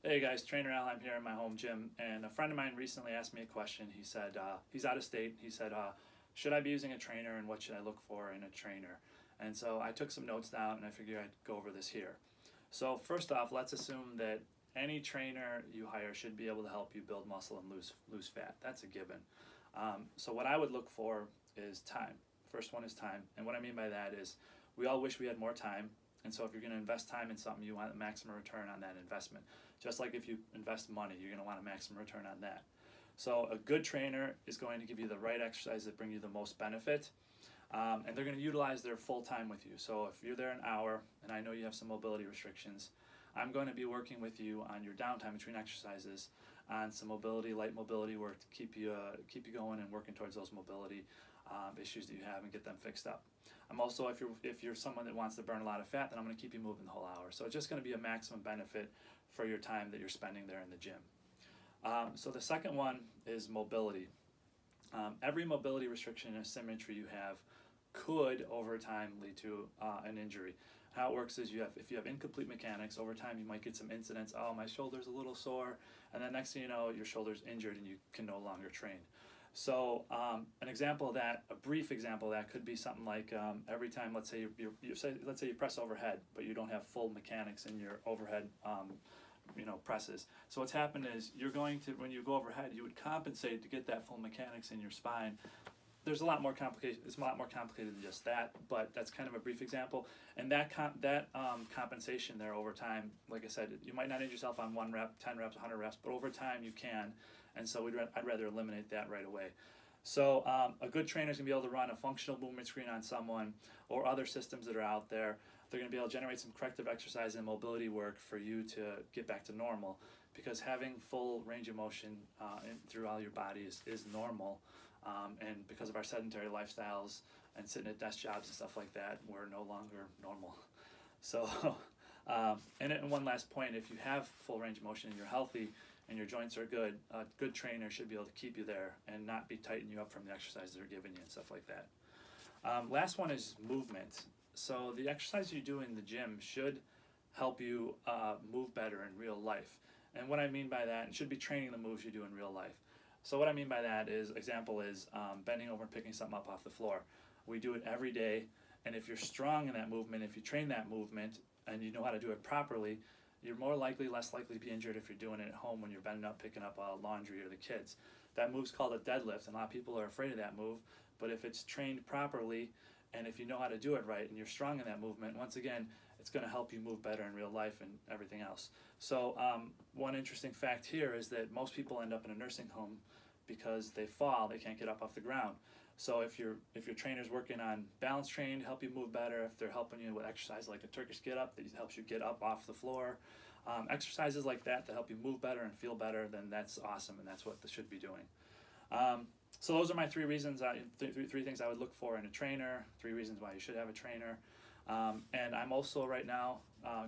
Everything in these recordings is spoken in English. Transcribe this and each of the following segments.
Hey guys, Trainer Al, I'm here in my home gym, and a friend of mine recently asked me a question. He said, he's out of state. He said, should I be using a trainer and what should I look for in a trainer? And so I took some notes down and I figured I'd go over this here. So first off, let's assume that any trainer you hire should be able to help you build muscle and lose fat. That's a given. So what I would look for is time. First one is time. And what I mean by that is we all wish we had more time. And so if you're going to invest time in something, you want a maximum return on that investment. Just like if you invest money, you're going to want a maximum return on that. So a good trainer is going to give you the right exercises that bring you the most benefit. And they're going to utilize their full time with you. So if you're there an hour, and I know you have some mobility restrictions, I'm going to be working with you on your downtime between exercises on some mobility, light mobility work to keep you going and working towards those mobility issues that you have and get them fixed up. I'm also, if you're someone that wants to burn a lot of fat, then I'm going to keep you moving the whole hour. So it's just going to be a maximum benefit for your time that you're spending there in the gym. So the second one is mobility. Every mobility restriction and asymmetry you have could over time lead to an injury. How it works is if you have incomplete mechanics, over time you might get some incidents. Oh, my shoulder's a little sore, and then next thing you know, your shoulder's injured and you can no longer train. So an example of that, a brief example of that, could be something like every time, let's say you press overhead, but you don't have full mechanics in your overhead presses. So what's happened is you're going to, when you go overhead, you would compensate to get that full mechanics in your spine. There's a lot more complicated. It's a lot more complicated than just that, but that's kind of a brief example. And that compensation there over time, like I said, you might not injure yourself on 1 rep, 10 reps, 100 reps, but over time you can. And so I'd rather eliminate that right away. So a good trainer is going to be able to run a functional movement screen on someone or other systems that are out there. They're going to be able to generate some corrective exercise and mobility work for you to get back to normal, because having full range of motion through all your body is normal. And because of our sedentary lifestyles and sitting at desk jobs and stuff like that, we're no longer normal. So, and one last point, if you have full range of motion and you're healthy and your joints are good, a good trainer should be able to keep you there and not be tightening you up from the exercises they're giving you and stuff like that. Last one is movement. So the exercise you do in the gym should help you move better in real life. And what I mean by that, it should be training the moves you do in real life. So what I mean by that is, example is bending over and picking something up off the floor. We do it every day, and if you're strong in that movement, if you train that movement and you know how to do it properly, you're less likely to be injured if you're doing it at home when you're bending up, picking up laundry or the kids. That move's called a deadlift, and a lot of people are afraid of that move, but if it's trained properly and if you know how to do it right and you're strong in that movement, once again, it's going to help you move better in real life and everything else. So one interesting fact here is that most people end up in a nursing home because they fall, they can't get up off the ground. So if your trainer's working on balance training to help you move better, if they're helping you with exercise like a Turkish get up that helps you get up off the floor, exercises like that help you move better and feel better, then that's awesome, and that's what they should be doing. So those are my 3 reasons, three things I would look for in a trainer, 3 reasons why you should have a trainer. And I'm also right now,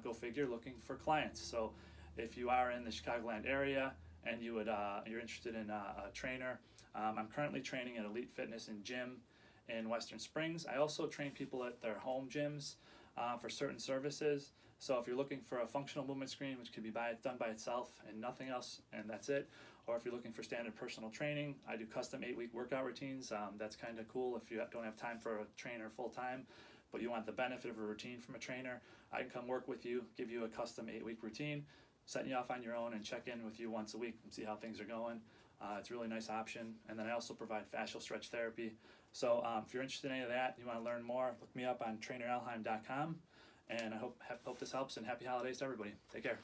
go figure, looking for clients. So if you are in the Chicagoland area and you're interested in a trainer, I'm currently training at Elite Fitness and Gym in Western Springs. I also train people at their home gyms for certain services. So if you're looking for a functional movement screen, which could be done by itself and nothing else, and that's it, or if you're looking for standard personal training, I do custom 8-week workout routines. That's kind of cool if you don't have time for a trainer full time, but you want the benefit of a routine from a trainer. I can come work with you, give you a custom 8-week routine, set you off on your own, and check in with you once a week and see how things are going. It's a really nice option. And then I also provide fascial stretch therapy. So if you're interested in any of that, you want to learn more, look me up on traineralheim.com. And I hope this helps, and happy holidays to everybody. Take care.